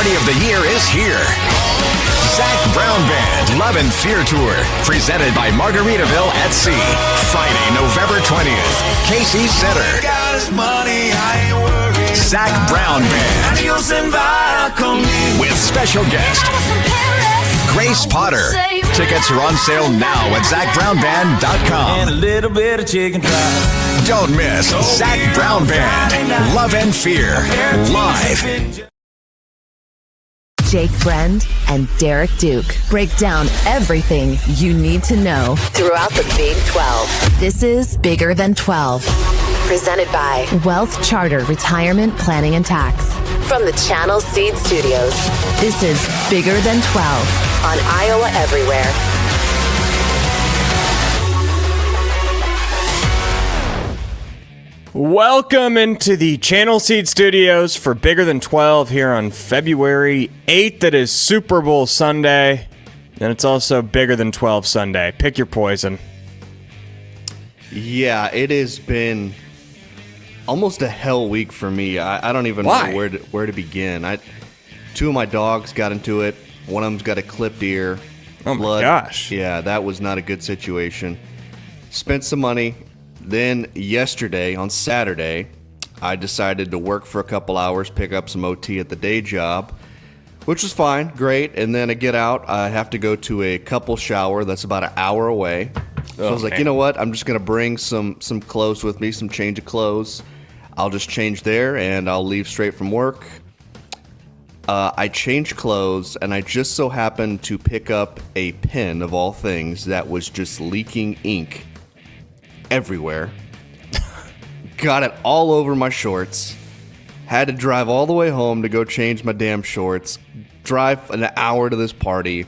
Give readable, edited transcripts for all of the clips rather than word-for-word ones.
party of the year is here. Zach Brown Band Love and Fear Tour, presented by Margaritaville at Sea. Friday, November 20th, Casey Center. Zach Brown Band. With special guest, Grace Potter. Tickets are on sale now at ZachBrownBand.com. And a little bit of chicken fried. Don't miss Zach Brown Band Love and Fear live. Jake Brend and Derek Duke break down everything you need to know throughout the Big 12. This is Bigger Than 12, presented by WealthCharter Retirement Planning and Tax. From the Channel Seed Studios, this is Bigger Than 12 on Iowa Everywhere. Welcome into the Channel Seed Studios for Bigger Than 12 here on February 8th. It is Super Bowl Sunday, and it's also Bigger Than 12 Sunday. Pick your poison. Yeah, it has been almost a hell week for me. I don't even know where to begin. Two of my dogs got into it. One of them's got a clipped ear. Oh my gosh. Yeah, that was not a good situation. Spent some money. Then yesterday, on Saturday, I decided to work for a couple hours, pick up some OT at the day job, which was fine, great. And then I get out, I have to go to a couple shower that's about an hour away. So I was like, you know what? I'm just going to bring some clothes with me, some change of clothes. I'll just change there, and I'll leave straight from work. I changed clothes, and I just so happened to pick up a pen, of all things, that was just leaking ink everywhere. Got it all over my shorts. Had to drive all the way home to go change my damn shorts. Drive an hour to this party.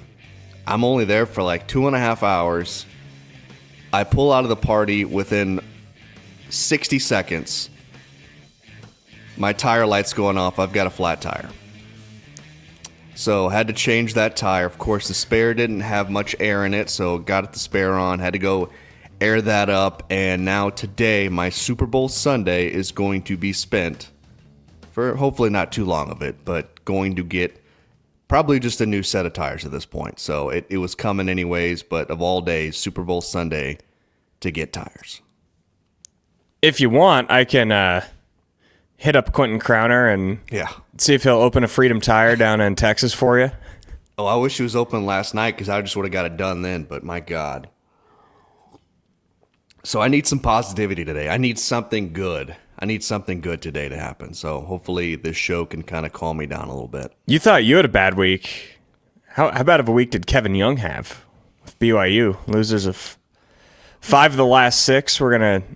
I'm only there for like 2.5 hours. I pull out of the party within 60 seconds. My tire light's going off. I've got a flat tire. So had to change that tire. Of course, the spare didn't have much air in it, so got the spare on. Had to go air that up, and now today, my Super Bowl Sunday is going to be spent, for hopefully not too long of it, but going to get probably just a new set of tires at this point. So it was coming anyways, but of all days, Super Bowl Sunday to get tires. If you want, I can hit up Quentin Crowner and see if he'll open a Freedom Tire down in Texas for you. Oh, I wish he was open last night because I just would have got it done then, but my God. So I need some positivity today. I need something good. I need something good today to happen. So hopefully this show can kind of calm me down a little bit. You thought you had a bad week. How bad of a week did Kevin Young have with BYU? Losers of 5 of the last 6. We're going to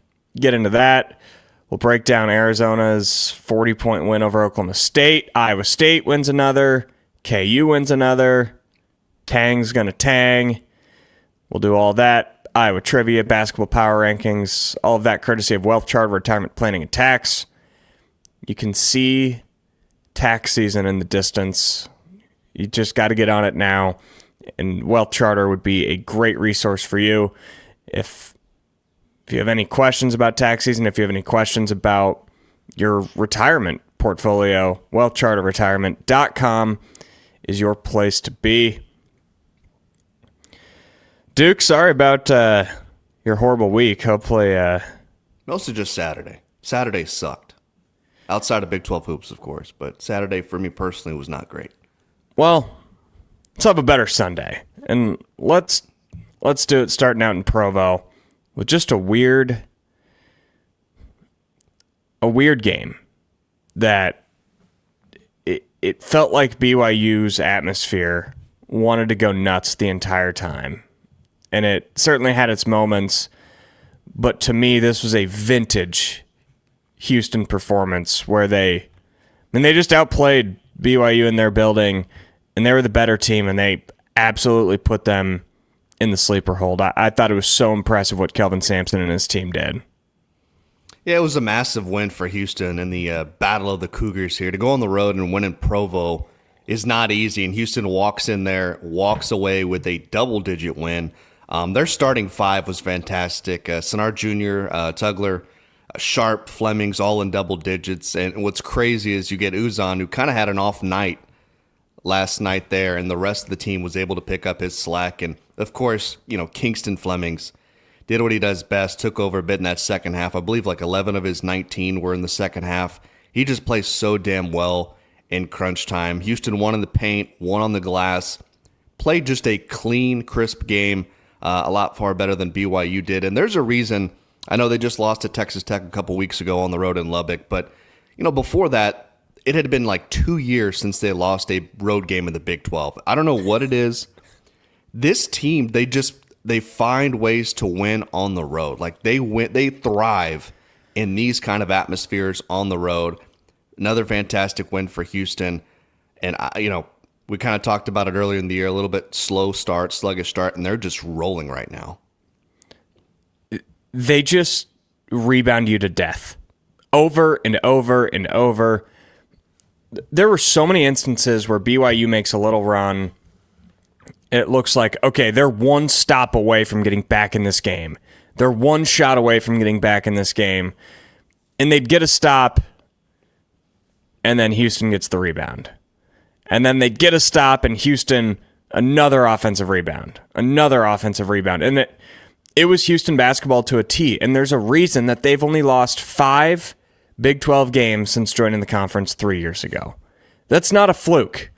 get into that. We'll break down Arizona's 40-point win over Oklahoma State. Iowa State wins another. KU wins another. Tang's going to tang. We'll do all that. Iowa trivia, basketball power rankings, all of that courtesy of WealthCharter Retirement Planning and Tax. You can see tax season in the distance. You just got to get on it now, and WealthCharter would be a great resource for you. If you have any questions about tax season, if you have any questions about your retirement portfolio, WealthCharterRetirement.com is your place to be. Duke, sorry about your horrible week. Hopefully... Mostly just Saturday. Saturday sucked. Outside of Big 12 hoops, of course. But Saturday, for me personally, was not great. Well, let's have a better Sunday. And let's do it starting out in Provo with just a weird game that it felt like BYU's atmosphere wanted to go nuts the entire time. And it certainly had its moments, but to me, this was a vintage Houston performance where they just outplayed BYU in their building, and they were the better team, and they absolutely put them in the sleeper hold. I thought it was so impressive what Kelvin Sampson and his team did. Yeah, it was a massive win for Houston in the Battle of the Cougars here. To go on the road and win in Provo is not easy, and Houston walks in there, walks away with a double-digit win. Their starting 5 was fantastic. Sinnard Jr., Tugler, Sharp, Flemings, all in double digits. And what's crazy is you get Uzan, who kind of had an off night last night there, and the rest of the team was able to pick up his slack. And, of course, Kingston Flemings did what he does best, took over a bit in that second half. I believe like 11 of his 19 were in the second half. He just plays so damn well in crunch time. Houston won in the paint, won on the glass, played just a clean, crisp game, a lot far better than BYU did. And there's a reason. I know they just lost to Texas Tech a couple weeks ago on the road in Lubbock, but before that, it had been like 2 years since they lost a road game in the Big 12. I don't know what it is. This team, they find ways to win on the road. Like they thrive in these kind of atmospheres on the road. Another fantastic win for Houston. And we kind of talked about it earlier in the year, a little bit sluggish start, and they're just rolling right now. They just rebound you to death over and over and over. There were so many instances where BYU makes a little run. It looks like, okay, they're one stop away from getting back in this game. They're one shot away from getting back in this game. And they'd get a stop, and then Houston gets the rebound. And then they'd get a stop, and Houston, another offensive rebound. And it was Houston basketball to a T. And there's a reason that they've only lost 5 Big 12 games since joining the conference 3 years ago. That's not a fluke.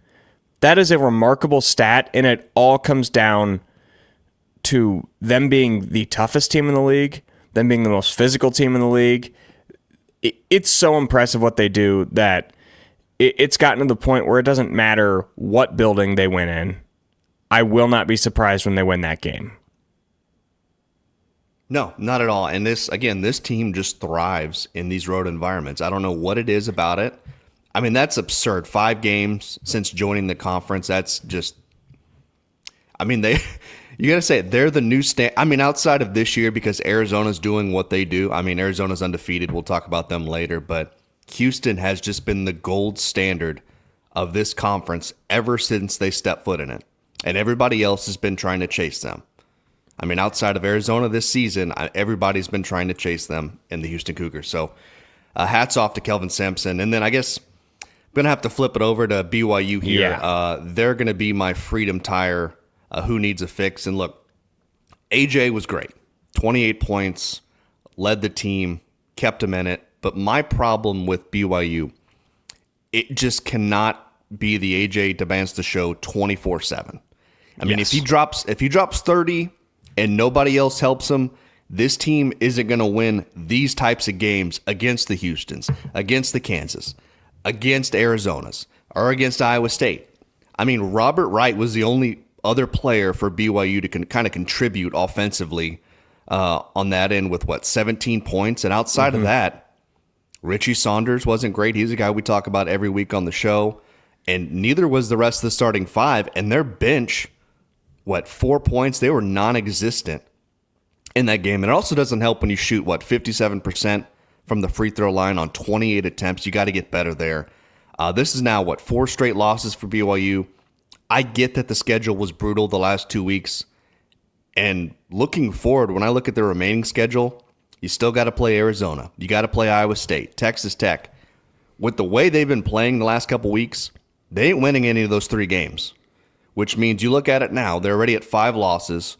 That is a remarkable stat, and it all comes down to them being the toughest team in the league, them being the most physical team in the league. It's so impressive what they do that it's gotten to the point where it doesn't matter what building they win in. I will not be surprised when they win that game. No, not at all. And this team just thrives in these road environments. I don't know what it is about it. I mean, that's absurd. 5 games since joining the conference. That's just, you got to say, they're the new outside of this year, because Arizona's doing what they do. Arizona's undefeated. We'll talk about them later. But Houston has just been the gold standard of this conference ever since they stepped foot in it. And everybody else has been trying to chase them. Outside of Arizona this season, everybody's been trying to chase them in the Houston Cougars. So hats off to Kelvin Sampson. And then I guess I'm going to have to flip it over to BYU here. Yeah. They're going to be my freedom tire, who needs a fix. And look, AJ was great. 28 points, led the team, kept him in it. But my problem with BYU, it just cannot be the AJ Demanstra show 24/7. If he drops 30 and nobody else helps him, this team isn't going to win these types of games against the Houstons, against the Kansas, against Arizonas, or against Iowa State. Robert Wright was the only other player for BYU to kind of contribute offensively on that end with, 17 points? And outside of that, Richie Saunders wasn't great. He's a guy we talk about every week on the show. And neither was the rest of the starting 5. And their bench, 4 points? They were non-existent in that game. And it also doesn't help when you shoot, 57% from the free throw line on 28 attempts. You got to get better there. This is now, 4 straight losses for BYU. I get that the schedule was brutal the last 2 weeks. And looking forward, when I look at the remaining schedule, you still got to play Arizona. You got to play Iowa State, Texas Tech. With the way they've been playing the last couple weeks, they ain't winning any of those 3 games. Which means you look at it now, they're already at 5 losses.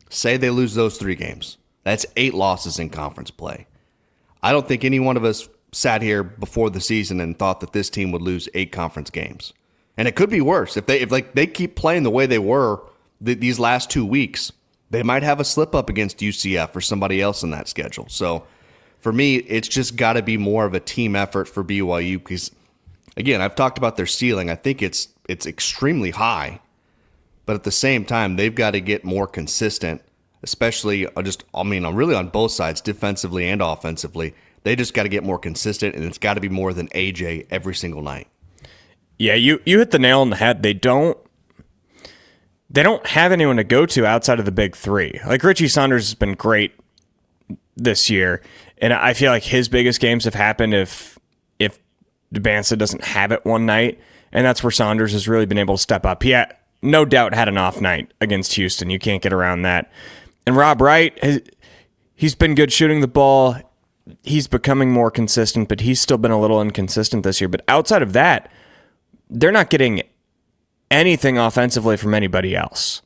Say they lose those 3 games. That's 8 losses in conference play. I don't think any one of us sat here before the season and thought that this team would lose 8 conference games. And it could be worse. If they keep playing the way they were these last 2 weeks, they might have a slip up against UCF or somebody else in that schedule. So for me, it's just got to be more of a team effort for BYU because, again, I've talked about their ceiling. I think it's extremely high. But at the same time, they've got to get more consistent, especially really on both sides, defensively and offensively. They just got to get more consistent, and it's got to be more than AJ every single night. Yeah, you hit the nail on the head. They don't have anyone to go to outside of the big 3. Like Richie Saunders has been great this year, and I feel like his biggest games have happened if Demanstra doesn't have it one night, and that's where Saunders has really been able to step up. He no doubt had an off night against Houston. You can't get around that. And Rob Wright, he's been good shooting the ball. He's becoming more consistent, but he's still been a little inconsistent this year. But outside of that, they're not getting anything offensively from anybody else.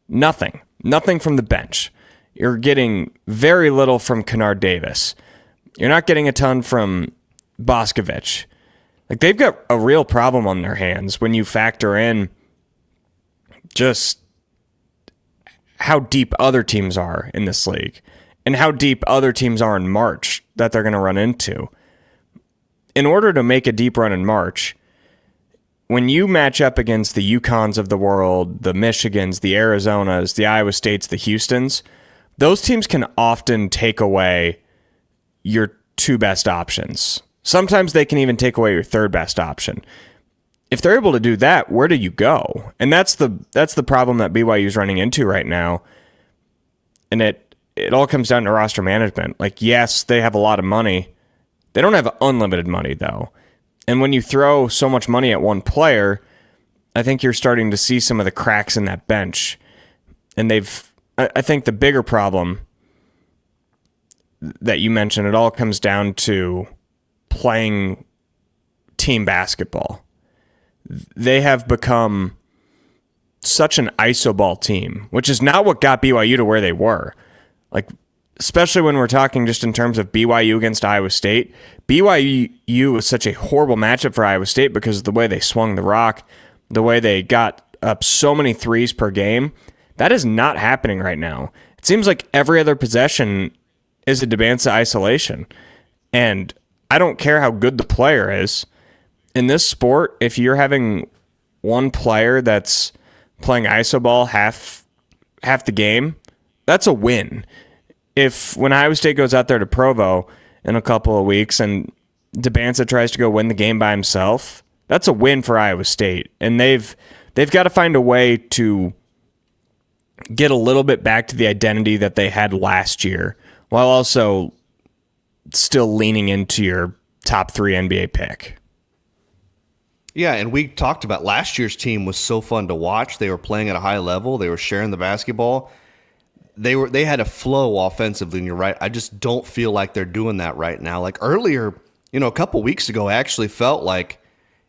Nothing. Nothing from the bench. You're getting very little from Kennard Davis. You're not getting a ton from Boscovich. Like, they've got a real problem on their hands when you factor in just how deep other teams are in this league and how deep other teams are in March that they're going to run into. In order to make a deep run in March, when you match up against the UConns of the world, the Michigans, the Arizonas, the Iowa States, the Houstons, those teams can often take away your two best options. Sometimes they can even take away your third best option. If they're able to do that, where do you go? And that's the problem that BYU is running into right now. And it all comes down to roster management. Like, yes, they have a lot of money. They don't have unlimited money, though. And when you throw so much money at one player, I think you're starting to see some of the cracks in that bench. And I think the bigger problem that you mentioned, it all comes down to playing team basketball. They have become such an iso ball team, which is not what got BYU to where they were. Like, especially when we're talking just in terms of BYU against Iowa State. BYU was such a horrible matchup for Iowa State because of the way they swung the rock, the way they got up so many threes per game. That is not happening right now. It seems like every other possession is a Debanza isolation. And I don't care how good the player is. In this sport, if you're having one player that's playing iso ball half the game, that's a win. If when Iowa State goes out there to Provo in a couple of weeks and Debanza tries to go win the game by himself, that's a win for Iowa State. And they've got to find a way to get a little bit back to the identity that they had last year, while also still leaning into your top 3 NBA pick. Yeah, and we talked about last year's team was so fun to watch. They were playing at a high level. They were sharing the basketball. They had a flow offensively, and you're right. I just don't feel like they're doing that right now. Like earlier, a couple weeks ago, I actually felt like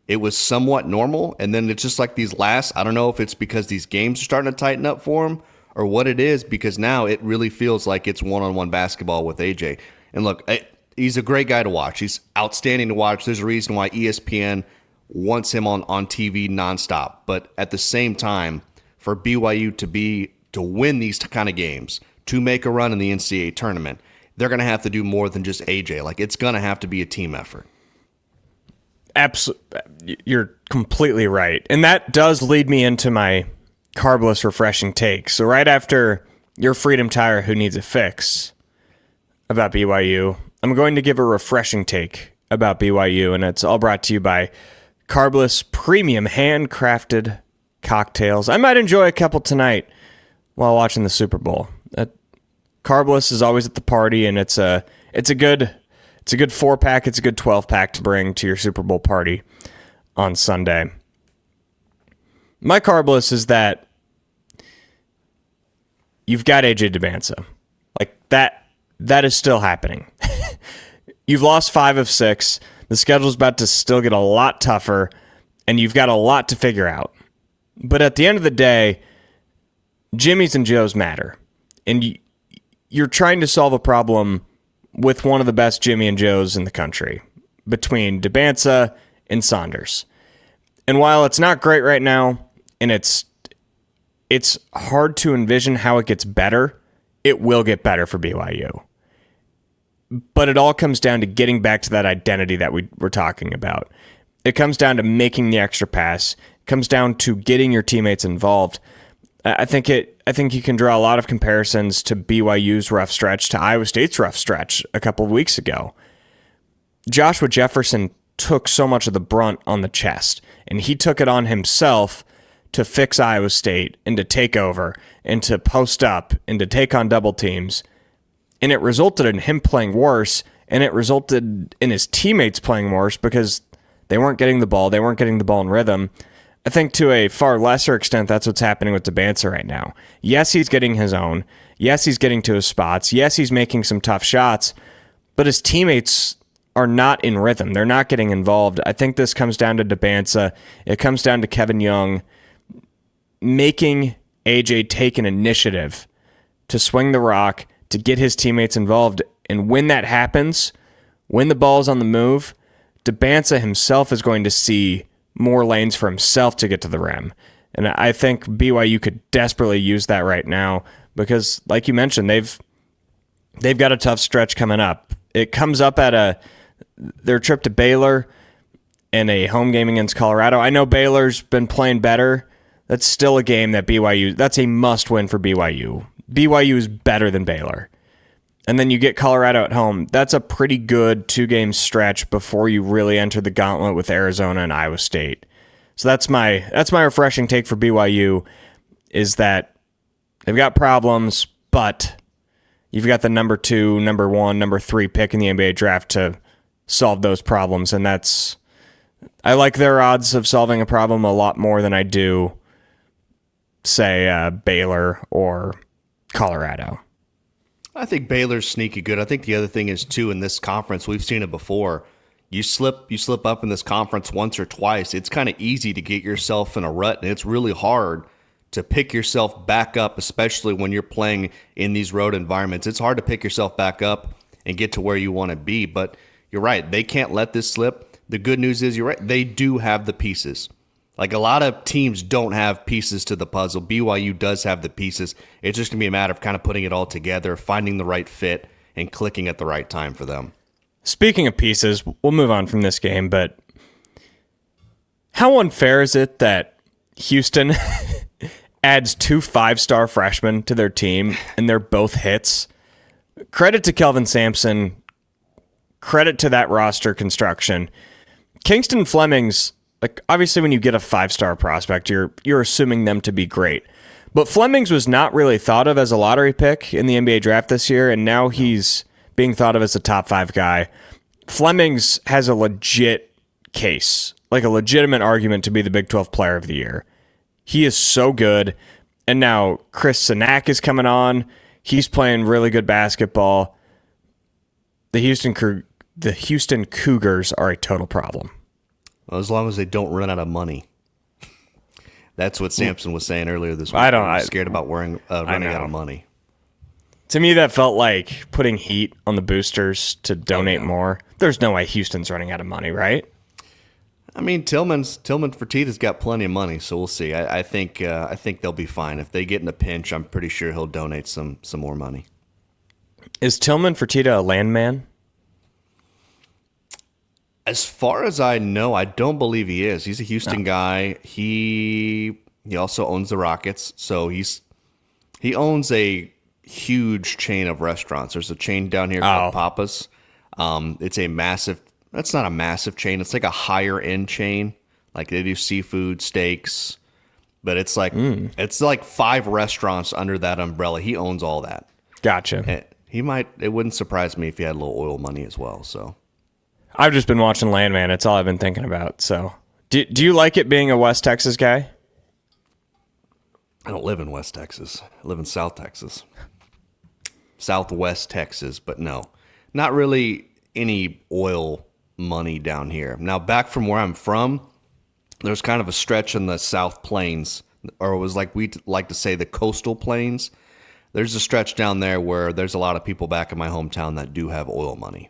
it was somewhat normal, and then it's just like these last, I don't know if it's because these games are starting to tighten up for them or what it is, because now it really feels like it's one-on-one basketball with AJ. And look, he's a great guy to watch. He's outstanding to watch. There's a reason why ESPN wants him on TV nonstop. But at the same time, for BYU to win these kind of games, to make a run in the NCAA tournament, they're going to have to do more than just AJ. Like, it's going to have to be a team effort. Absolutely. You're completely right. And that does lead me into my carbless refreshing take. So right after your Freedom Tire Who Needs a Fix about BYU, I'm going to give a refreshing take about BYU, and it's all brought to you by Carbless Premium Handcrafted Cocktails. I might enjoy a couple tonight while watching the Super Bowl. Carbless is always at the party, and it's a good 4-pack, it's a good 12-pack to bring to your Super Bowl party on Sunday. My Carbless is that you've got AJ Debanza. Like, that is still happening. You've lost 5 of 6. The schedule's about to still get a lot tougher, and you've got a lot to figure out. But at the end of the day, Jimmys and Joes matter. And you're trying to solve a problem with one of the best Jimmy and Joes in the country, between Debanza and Saunders. And while it's not great right now, and it's hard to envision how it gets better, it will get better for BYU. But it all comes down to getting back to that identity that we were talking about. It comes down to making the extra pass. It comes down to getting your teammates involved. I think you can draw a lot of comparisons to BYU's rough stretch to Iowa State's rough stretch a couple of weeks ago. Joshua Jefferson took so much of the brunt on the chest, and he took it on himself to fix Iowa State and to take over and to post up and to take on double teams. And it resulted in him playing worse, and it resulted in his teammates playing worse because they weren't getting the ball. They weren't getting the ball in rhythm. I think to a far lesser extent, that's what's happening with Debanza right now. Yes, he's getting his own. Yes, he's getting to his spots. Yes, he's making some tough shots, but his teammates are not in rhythm. They're not getting involved. I think this comes down to Debanza. It comes down to Kevin Young making AJ take an initiative to swing the rock, to get his teammates involved. And when that happens, when the ball's on the move, Debanza himself is going to see more lanes for himself to get to the rim. And I think BYU could desperately use that right now because, like you mentioned, they've got a tough stretch coming up. It comes up at their trip to Baylor and a home game against Colorado. I know Baylor's been playing better. That's still a game that that's a must-win for BYU. BYU is better than Baylor. And then you get Colorado at home. That's a pretty good 2-game stretch before you really enter the gauntlet with Arizona and Iowa State. So that's my refreshing take for BYU is that they've got problems, but you've got the number 2, number 1, number 3 pick in the NBA draft to solve those problems. And I like their odds of solving a problem a lot more than I do, say, Baylor or Colorado. I think Baylor's sneaky good. I think the other thing is, too, in this conference, we've seen it before. You slip up in this conference once or twice, it's kind of easy to get yourself in a rut, and it's really hard to pick yourself back up, especially when you're playing in these road environments. It's hard to pick yourself back up and get to where you want to be, but you're right. They can't let this slip. The good news is, you're right, they do have the pieces. Like, a lot of teams don't have pieces to the puzzle. BYU does have the pieces. It's just going to be a matter of kind of putting it all together, finding the right fit, and clicking at the right time for them. Speaking of pieces, we'll move on from this game, but how unfair is it that Houston adds 2 5-star freshmen to their team, and they're both hits? Credit to Kelvin Sampson. Credit to that roster construction. Kingston Fleming's, like, obviously when you get a 5-star prospect, you're assuming them to be great. But Fleming's was not really thought of as a lottery pick in the NBA draft this year, and now he's being thought of as a top 5 guy. Fleming's has a legit case, like a legitimate argument to be the Big 12 Player of the Year. He is so good. And now Chris Sinak is coming on. He's playing really good basketball. The Houston Cougars are a total problem. Well, as long as they don't run out of money. That's what Sampson was saying earlier this week. I'm scared about running out of money. To me, that felt like putting heat on the boosters to donate more. There's no way Houston's running out of money, right? I mean, Tillman Fertitta's got plenty of money, so we'll see. I think they'll be fine. If they get in a pinch, I'm pretty sure he'll donate some more money. Is Tillman Fertitta a landman? As far as I know, I don't believe he is. He's a Houston guy. He also owns the Rockets, so he owns a huge chain of restaurants. There's a chain down here called Papa's. It's a massive. That's not a massive chain. It's like a higher end chain. Like, they do seafood, steaks, but it's like 5 restaurants under that umbrella. He owns all that. Gotcha. It wouldn't surprise me if he had a little oil money as well. So I've just been watching Landman. It's all I've been thinking about. So do you like it being a West Texas guy? I don't live in West Texas. I live in South Texas. Southwest Texas, but no. Not really any oil money down here. Now, back from where I'm from, there's kind of a stretch in the South Plains, or it was like we like to say the coastal plains. There's a stretch down there where there's a lot of people back in my hometown that do have oil money.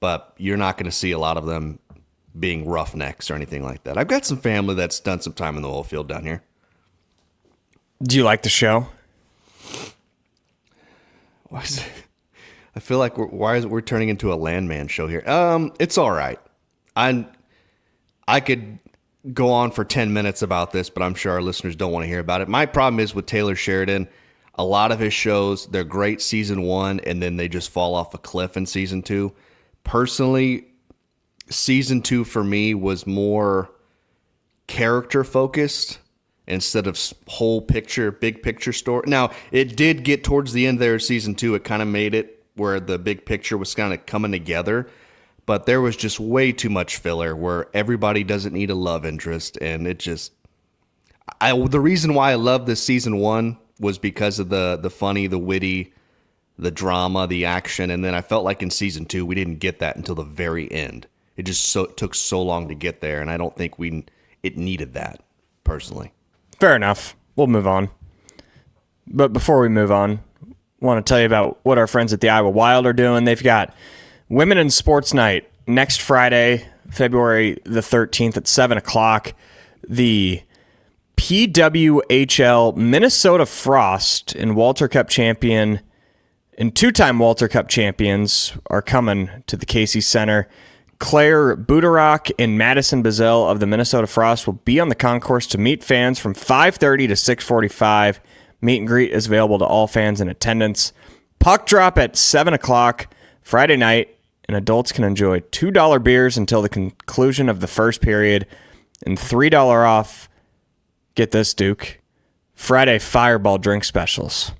But you're not going to see a lot of them being roughnecks or anything like that. I've got some family that's done some time in the oil field down here. Do you like the show? Why is it? I feel like we're turning into a landman show here. It's all right. I could go on for 10 minutes about this, but I'm sure our listeners don't want to hear about it. My problem is with Taylor Sheridan. A lot of his shows, they're great season 1, and then they just fall off a cliff in season 2. Personally, season 2 for me was more character focused instead of whole picture, big picture story. Now, it did get towards the end there of season 2. It kind of made it where the big picture was kind of coming together, but there was just way too much filler where everybody doesn't need a love interest, and it just... the reason why I love this season 1 was because of the funny, the witty, the drama, the action, and then I felt like in season 2 we didn't get that until the very end. It just took so long to get there, and I don't think it needed that, personally. Fair enough. We'll move on. But before we move on, I want to tell you about what our friends at the Iowa Wild are doing. They've got Women in Sports Night next Friday, February the 13th at 7 o'clock. The PWHL Minnesota Frost and Walter Cup champion and two-time Walter Cup champions are coming to the Casey Center. Claire Buderock and Madison Bazell of the Minnesota Frost will be on the concourse to meet fans from 5:30 to 6:45. Meet and greet is available to all fans in attendance. Puck drop at 7 o'clock Friday night, and adults can enjoy $2 beers until the conclusion of the first period and $3 off, get this, Duke, Friday Fireball drink specials.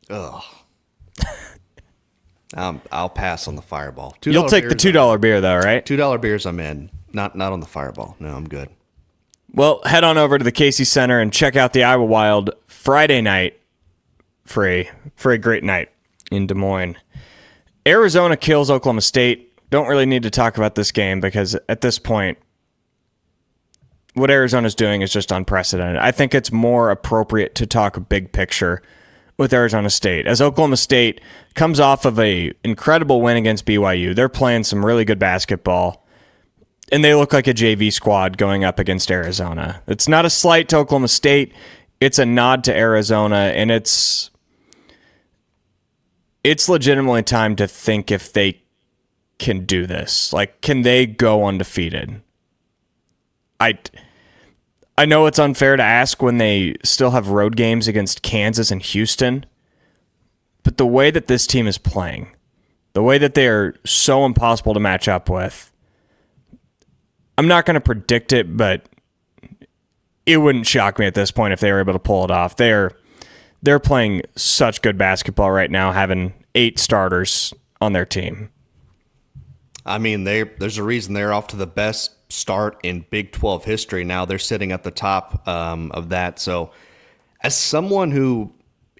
Ugh. I'll pass on the Fireball. You'll take the $2 beer, though, right? $2 beers I'm in. Not on the Fireball. No, I'm good. Well, head on over to the Casey Center and check out the Iowa Wild Friday night for a great night in Des Moines. Arizona kills Oklahoma State. Don't really need to talk about this game because at this point, what Arizona's doing is just unprecedented. I think it's more appropriate to talk big picture with Arizona State. As Oklahoma State comes off of an incredible win against BYU, they're playing some really good basketball, and they look like a JV squad going up against Arizona. It's not a slight to Oklahoma State. It's a nod to Arizona, and it's legitimately time to think if they can do this. Like, can they go undefeated? I know it's unfair to ask when they still have road games against Kansas and Houston, but the way that this team is playing, the way that they are so impossible to match up with, I'm not going to predict it, but it wouldn't shock me at this point if they were able to pull it off. They're playing such good basketball right now, having 8 starters on their team. I mean, there's a reason they're off to the best start in Big 12 history. Now they're sitting at the top of that. So as someone who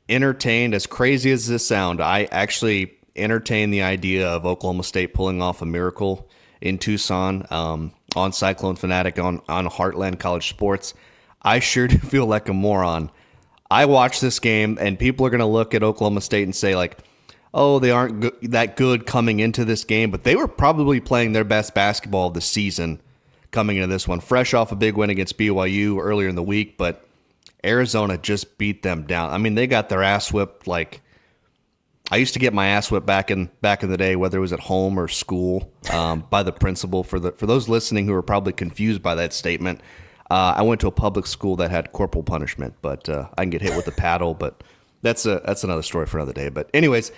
entertained, as crazy as this sound, I actually entertained the idea of Oklahoma State pulling off a miracle in Tucson on Cyclone Fanatic on Heartland College Sports. I sure do feel like a moron. I watched this game, and people are going to look at Oklahoma State and say, like, oh, they aren't that good coming into this game, but they were probably playing their best basketball of the season coming into this one. Fresh off a big win against BYU earlier in the week, but Arizona just beat them down. I mean, they got their ass whipped like I used to get my ass whipped back in the day, whether it was at home or school, by the principal. For those listening who are probably confused by that statement, I went to a public school that had corporal punishment, but I can get hit with a paddle. But that's another story for another day. But anyways,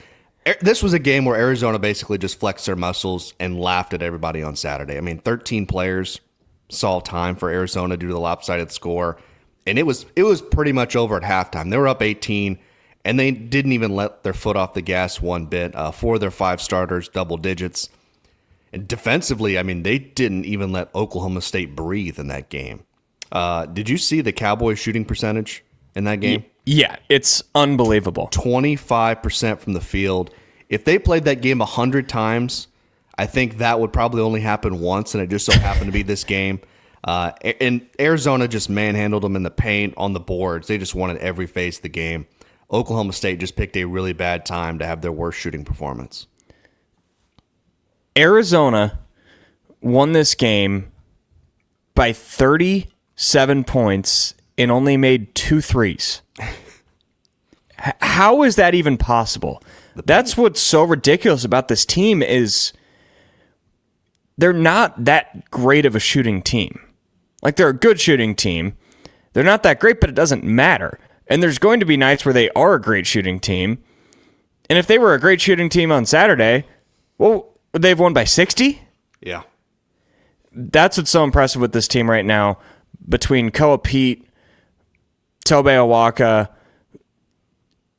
this was a game where Arizona basically just flexed their muscles and laughed at everybody on Saturday. I mean, 13 players saw time for Arizona due to the lopsided score, and it was pretty much over at halftime. They were up 18. And they didn't even let their foot off the gas one bit. 4 of their 5 starters, double digits. And defensively, I mean, they didn't even let Oklahoma State breathe in that game. Did you see the Cowboys shooting percentage in that game? Yeah, it's unbelievable. 25% from the field. If they played that game 100 times, I think that would probably only happen once, and it just so happened to be this game. And Arizona just manhandled them in the paint, on the boards. They just won at every phase of the game. Oklahoma State just picked a really bad time to have their worst shooting performance. Arizona won this game by 37 points and only made 2 threes. How is that even possible? That's what's so ridiculous about this team is they're not that great of a shooting team. Like, they're a good shooting team. They're not that great, but it doesn't matter. And there's going to be nights where they are a great shooting team. And if they were a great shooting team on Saturday, well, they've won by 60? Yeah. That's what's so impressive with this team right now. Between Koa Pete, Tobe Awaka,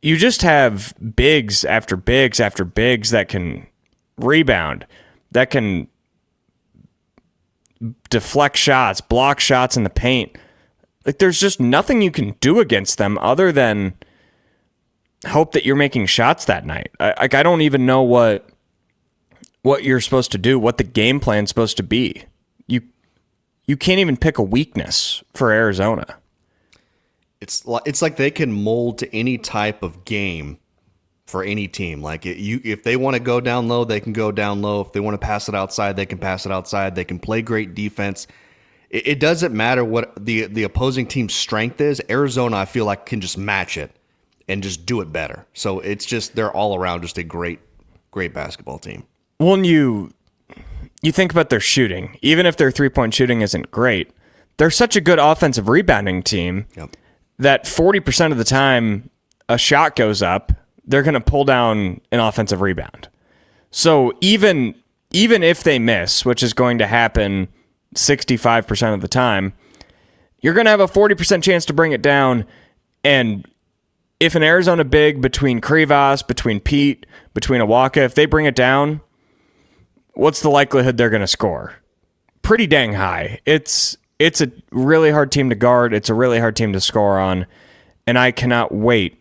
you just have bigs after bigs after bigs that can rebound, that can deflect shots, block shots in the paint. Like, there's just nothing you can do against them other than hope that you're making shots that night. I don't even know what you're supposed to do, what the game plan's supposed to be. You can't even pick a weakness for Arizona. it's like they can mold to any type of game for any team. Like if they want to go down low, they can go down low. If they want to pass it outside, they can pass it outside. They can play great defense. It doesn't matter what the opposing team's strength is. Arizona, I feel like, can just match it and just do it better. So it's just they're all around just a great basketball team. Well, and you think about their shooting. Even if their three-point shooting isn't great, they're such a good offensive rebounding team that 40% of the time a shot goes up, they're going to pull down an offensive rebound. So even if they miss, which is going to happen 65% of the time, you're going to have a 40% chance to bring it down. And if an Arizona big between Krivas, between Pete, between Awaka, if they bring it down, what's the likelihood they're going to score? Pretty dang high. It's a really hard team to guard. It's a really hard team to score on. And I cannot wait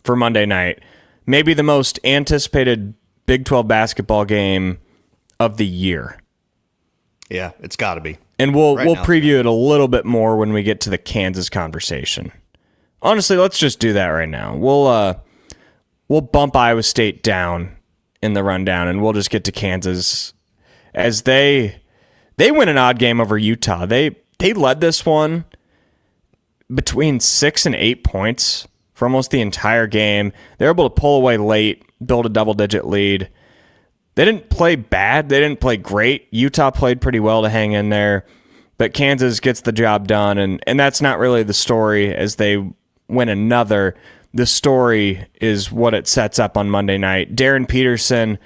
for Monday night. Maybe the most anticipated Big 12 basketball game of the year. Yeah, it's got to be. And we'll preview it a little bit more when we get to the Kansas conversation. Honestly, let's just do that right now. We'll bump Iowa State down in the rundown, and we'll just get to Kansas as they win an odd game over Utah. They led this one between 6 and 8 points for almost the entire game. They were able to pull away late, build a double-digit lead. They didn't play bad. They didn't play great. Utah played pretty well to hang in there, but Kansas gets the job done, and that's not really the story as they win another. The story is what it sets up on Monday night. Darren Peterson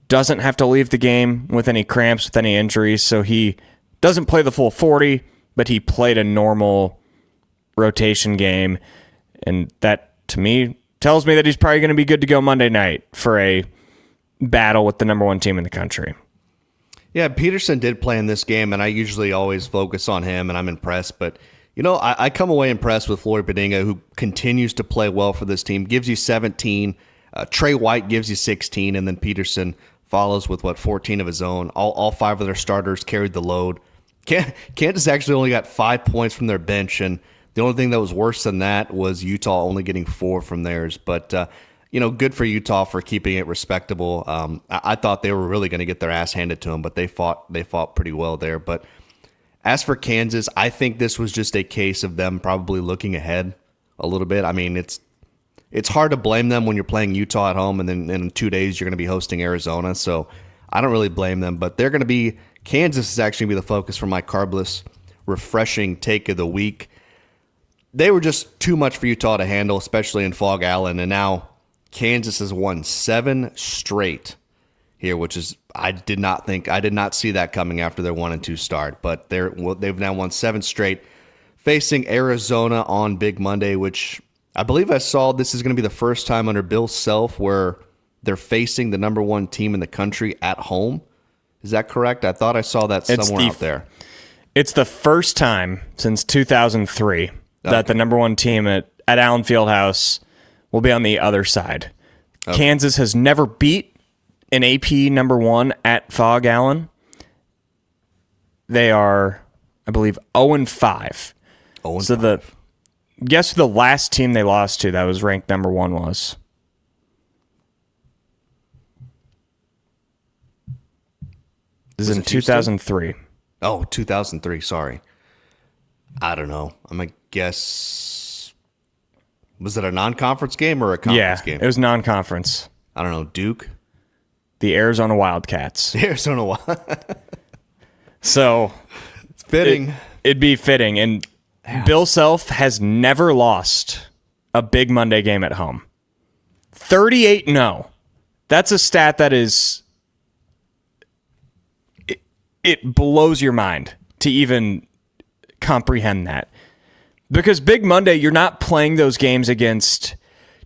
doesn't have to leave the game with any cramps, with any injuries, so he doesn't play the full 40, but he played a normal rotation game, and that, to me, tells me that he's probably going to be good to go Monday night for a battle with the number one team in the country. Yeah, Peterson did play in this game, and I usually always focus on him, and I'm impressed. But, I come away impressed with Floyd Bedinga, who continues to play well for this team, gives you 17. Trey White gives you 16, and then Peterson follows with, 14 of his own. All 5 of their starters carried the load. Kansas actually only got 5 points from their bench, and the only thing that was worse than that was Utah only getting 4 from theirs. But, good for Utah for keeping it respectable. I thought they were really going to get their ass handed to them, but they fought pretty well there. But as for Kansas, I think this was just a case of them probably looking ahead a little bit. I mean, it's hard to blame them when you're playing Utah at home, and then in 2 days you're going to be hosting Arizona. So I don't really blame them, but Kansas is actually going to be the focus for my carbless, refreshing take of the week. They were just too much for Utah to handle, especially in Fog Allen, and now Kansas has won 7 straight here, which is I did not see that coming after their 1-2 start, but they've now won 7 straight, facing Arizona on Big Monday, which I believe I saw this is going to be the first time under Bill Self where they're facing the number one team in the country at home. Is that correct? I thought I saw that somewhere out there. It's the first time since 2003 that the number one team at Allen Fieldhouse will be on the other side. Okay. Kansas has never beat an AP number one at Fog Allen. They are, I believe, 0-5. 0-5. So guess who the last team they lost to that was ranked number one was? This is in 2003. Oh, 2003. Sorry. I don't know. I'm going to guess. Was it a non-conference game or a conference game? Yeah, it was non-conference. I don't know. Duke? The Arizona Wildcats. The Arizona Wildcats. So it's fitting. It'd be fitting. And Bill Self has never lost a Big Monday game at home. 38-0. That's a stat that is... It blows your mind to even comprehend that. Because Big Monday, you're not playing those games against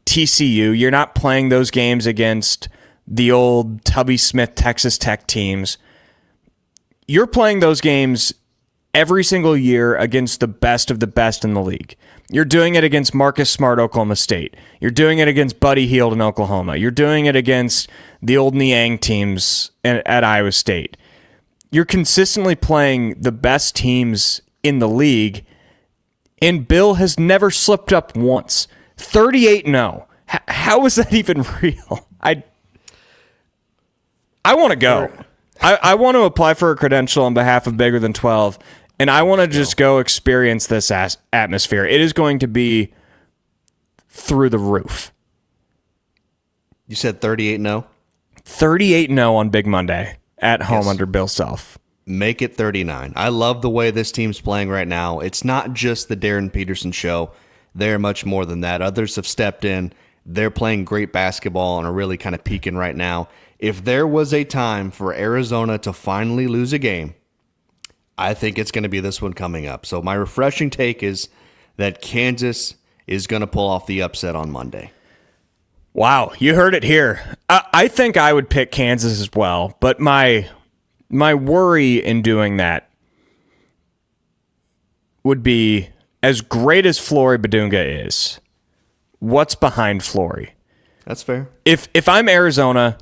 TCU. You're not playing those games against the old Tubby Smith Texas Tech teams. You're playing those games every single year against the best of the best in the league. You're doing it against Marcus Smart, Oklahoma State. You're doing it against Buddy Hield in Oklahoma. You're doing it against the old Niang teams at Iowa State. You're consistently playing the best teams in the league, And Bill has never slipped up once. 38-0. How is that even real? I want to go. I want to apply for a credential on behalf of Bigger Than 12, and I want to just go experience this atmosphere. It is going to be through the roof. You said 38-0? 38-0 on Big Monday at home under Bill Self. Make it 39. I love the way this team's playing right now. It's not just the Darren Peterson show. They're much more than that. Others have stepped in. They're playing great basketball and are really kind of peaking right now. If there was a time for Arizona to finally lose a game, I think it's going to be this one coming up. So my refreshing take is that Kansas is going to pull off the upset on Monday. Wow, you heard it here. I think I would pick Kansas as well, but my worry in doing that would be, as great as Flory Badunga is, what's behind Flory? That's fair. If I'm Arizona,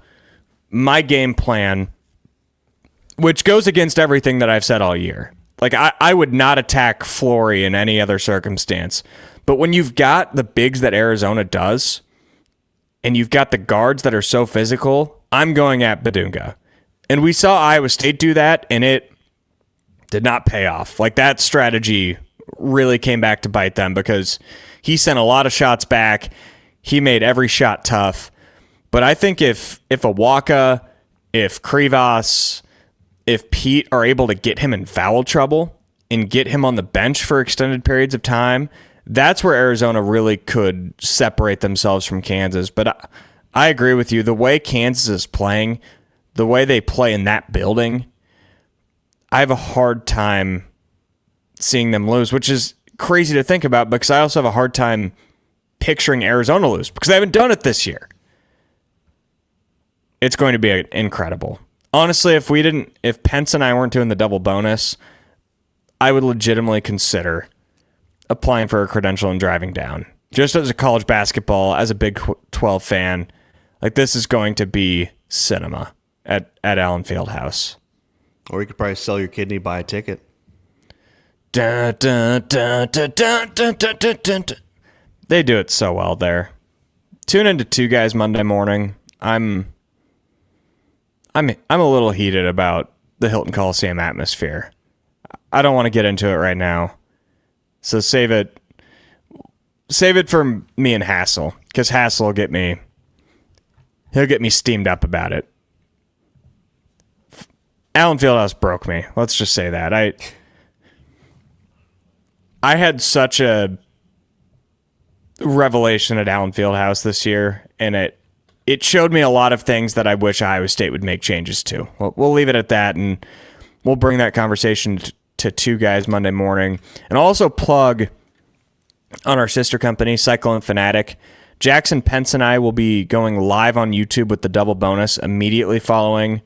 my game plan, which goes against everything that I've said all year, like I would not attack Flory in any other circumstance. But when you've got the bigs that Arizona does, and you've got the guards that are so physical, I'm going at Badunga. And we saw Iowa State do that, and it did not pay off. Like, that strategy really came back to bite them because he sent a lot of shots back. He made every shot tough. But I think if Awaka, if Krivas, if Pete are able to get him in foul trouble and get him on the bench for extended periods of time, that's where Arizona really could separate themselves from Kansas. But I agree with you. The way Kansas is playing, the way they play in that building, I have a hard time seeing them lose, which is crazy to think about because I also have a hard time picturing Arizona lose because they haven't done it this year. It's going to be incredible. Honestly, if Pence and I weren't doing the double bonus, I would legitimately consider applying for a credential and driving down. Just as a college basketball, as a Big 12 fan, like, this is going to be cinema at Allen Fieldhouse. Or you could probably sell your kidney, buy a ticket. Dun, dun, dun, dun, dun, dun, dun, dun, dun. They do it so well there. Tune into Two Guys Monday morning. I'm a little heated about the Hilton Coliseum atmosphere. I don't want to get into it right now. So save it for me and Hassel, because Hassel will get me steamed up about it. Allen Fieldhouse broke me. Let's just say that. I had such a revelation at Allen Fieldhouse this year, and it showed me a lot of things that I wish Iowa State would make changes to. We'll leave it at that, and we'll bring that conversation to Two Guys Monday morning. And I'll also plug on our sister company, Cyclone Fanatic. Jackson Pence and I will be going live on YouTube with the double bonus immediately following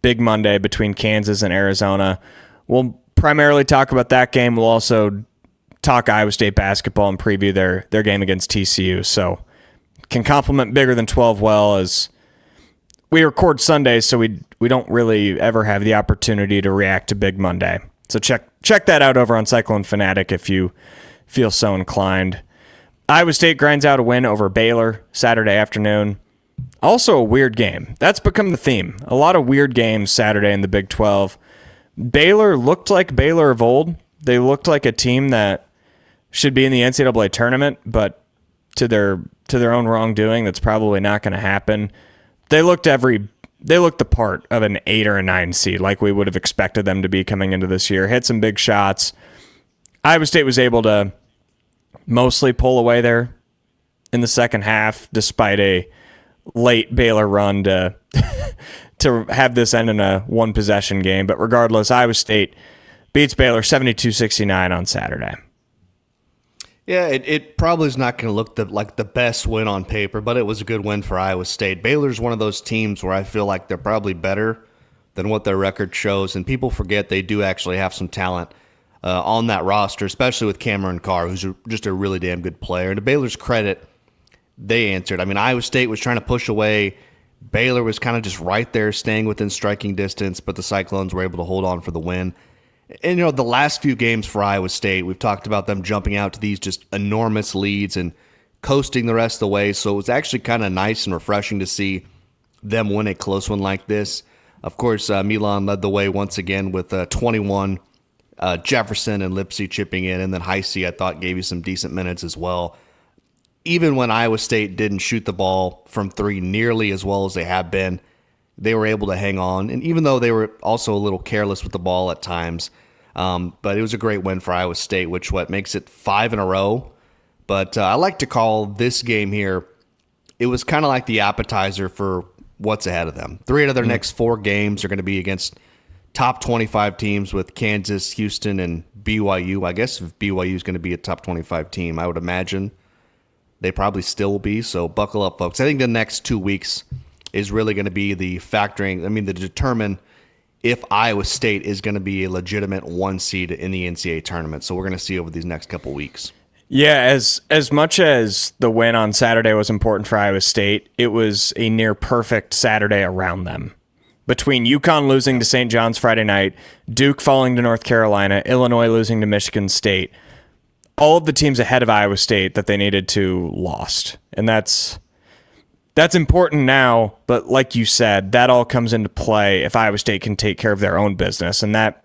Big Monday between Kansas and Arizona. We'll primarily talk about that game. We'll also talk Iowa State basketball and preview their game against TCU. So can complement Bigger Than 12 well, as we record Sundays, so we don't really ever have the opportunity to react to Big Monday. So check that out over on Cyclone Fanatic if you feel so inclined. Iowa State grinds out a win over Baylor Saturday afternoon. Also a weird game. That's become the theme. A lot of weird games Saturday in the Big 12. Baylor looked like Baylor of old. They looked like a team that should be in the NCAA tournament, but to their own wrongdoing, that's probably not going to happen. They looked the part of an 8 or a 9 seed, like we would have expected them to be coming into this year. Hit some big shots. Iowa State was able to mostly pull away there in the second half, despite a late Baylor run to have this end in a one-possession game. But regardless, Iowa State beats Baylor 72-69 on Saturday. Yeah, it probably is not going to look like the best win on paper, but it was a good win for Iowa State. Baylor's one of those teams where I feel like they're probably better than what their record shows, and people forget they do actually have some talent on that roster, especially with Cameron Carr, who's just a really damn good player. And to Baylor's credit, they answered. I mean, Iowa State was trying to push away. Baylor was kind of just right there, staying within striking distance, but the Cyclones were able to hold on for the win. And, the last few games for Iowa State, we've talked about them jumping out to these just enormous leads and coasting the rest of the way. So it was actually kind of nice and refreshing to see them win a close one like this. Of course, Milan led the way once again with 21. Jefferson and Lipsey chipping in, and then Heisey, I thought, gave you some decent minutes as well. Even when Iowa State didn't shoot the ball from three nearly as well as they have been, they were able to hang on. And even though they were also a little careless with the ball at times, but it was a great win for Iowa State, which makes it 5 in a row. But I like to call this game here, it was kind of like the appetizer for what's ahead of them. 3 out of their next 4 games are going to be against top 25 teams with Kansas, Houston, and BYU. I guess if BYU is going to be a top 25 team, I would imagine they probably still will be. So buckle up, folks. I think the next 2 weeks is really going to be the to determine if Iowa State is going to be a legitimate 1 seed in the NCAA tournament. So we're going to see over these next couple weeks. Yeah, as much as the win on Saturday was important for Iowa State, it was a near perfect Saturday around them. Between UConn losing to St. John's Friday night, Duke falling to North Carolina, Illinois losing to Michigan State, all of the teams ahead of Iowa State that they needed to lost. And that's important now, but like you said, that all comes into play if Iowa State can take care of their own business. And that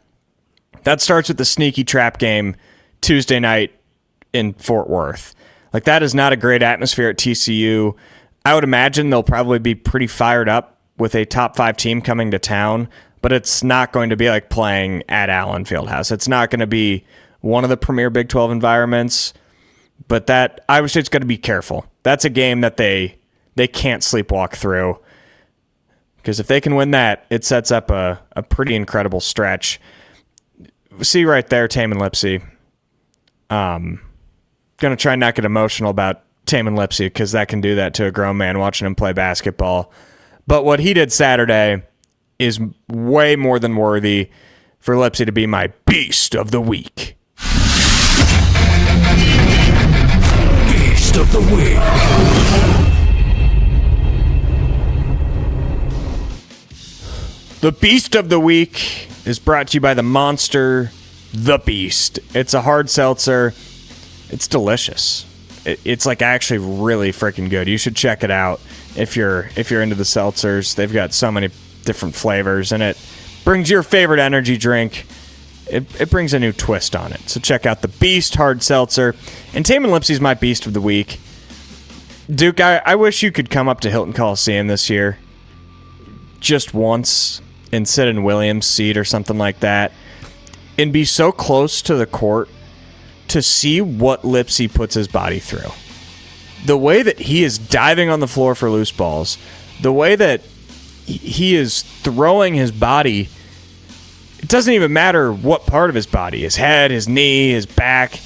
starts with the sneaky trap game Tuesday night in Fort Worth. Like, that is not a great atmosphere at TCU. I would imagine they'll probably be pretty fired up with a top 5 team coming to town, but it's not going to be like playing at Allen Fieldhouse. It's not going to be one of the premier Big 12 environments, but that Iowa State's got to be careful. That's a game that they can't sleepwalk through, because if they can win that, it sets up a pretty incredible stretch. See right there, Tamin Lipsey. Going to try and not get emotional about Tamin Lipsey, because that can do that to a grown man watching him play basketball. But what he did Saturday is way more than worthy for Lipsey to be my beast of the week. Beast of the week. The beast of the week is brought to you by the Monster, The Beast. It's a hard seltzer. It's delicious. It's like actually really freaking good. You should check it out. If you're into the seltzers, they've got so many different flavors, and it brings your favorite energy drink. It brings a new twist on it. So check out the Beast Hard Seltzer. And Tamin Lipsey's my beast of the week. Duke, I wish you could come up to Hilton Coliseum this year, just once, and sit in Williams' seat or something like that, and be so close to the court to see what Lipsey puts his body through. The way that he is diving on the floor for loose balls, the way that he is throwing his body, it doesn't even matter what part of his body, his head, his knee, his back,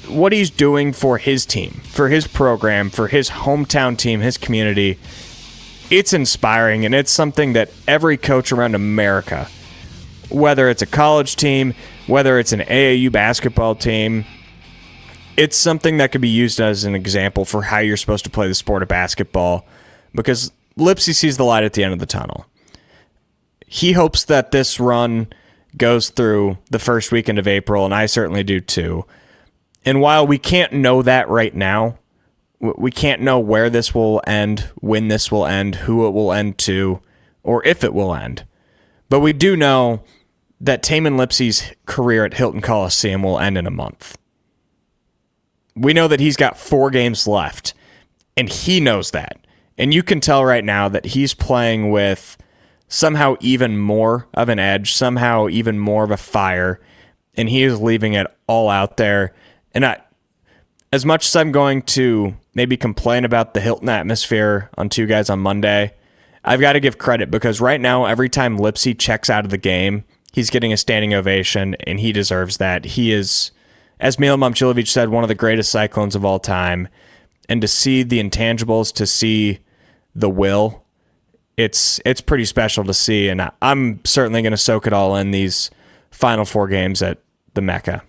what he's doing for his team, for his program, for his hometown team, his community, it's inspiring, and it's something that every coach around America, whether it's a college team, whether it's an AAU basketball team, it's something that could be used as an example for how you're supposed to play the sport of basketball, because Lipsey sees the light at the end of the tunnel. He hopes that this run goes through the first weekend of April, and I certainly do too. And while we can't know that right now, we can't know where this will end, when this will end, who it will end to, or if it will end. But we do know that Tamin Lipsey's career at Hilton Coliseum will end in a month. We know that he's got 4 games left, and he knows that. And you can tell right now that he's playing with somehow even more of an edge, somehow even more of a fire, and he is leaving it all out there. And as much as I'm going to maybe complain about the Hilton atmosphere on Two Guys on Monday, I've got to give credit, because right now, every time Lipsey checks out of the game, he's getting a standing ovation, and he deserves that. He is, as Mila Momcilovic said, one of the greatest Cyclones of all time. And to see the intangibles, to see the will, it's pretty special to see. And I'm certainly going to soak it all in these final 4 games at the Mecca.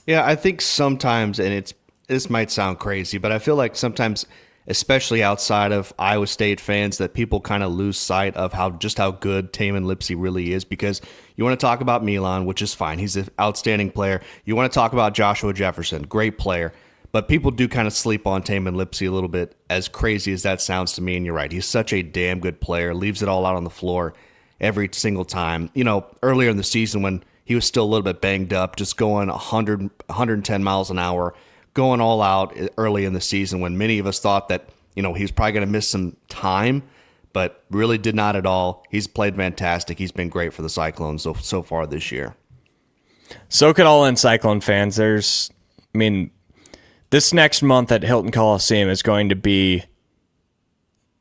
Yeah, I think sometimes, and this might sound crazy, but I feel like sometimes especially outside of Iowa State fans, that people kind of lose sight of how good Tamin Lipsey really is. Because you want to talk about Milan, which is fine. He's an outstanding player. You want to talk about Joshua Jefferson, great player. But people do kind of sleep on Tamin Lipsey a little bit, as crazy as that sounds to me. And you're right. He's such a damn good player. Leaves it all out on the floor every single time. You know, earlier in the season when he was still a little bit banged up, just going 100, 110 miles an hour, going all out early in the season when many of us thought that, you know, he was probably going to miss some time, but really did not at all. He's played fantastic. He's been great for the Cyclones so far this year. Soak it all in, Cyclone fans. This next month at Hilton Coliseum is going to be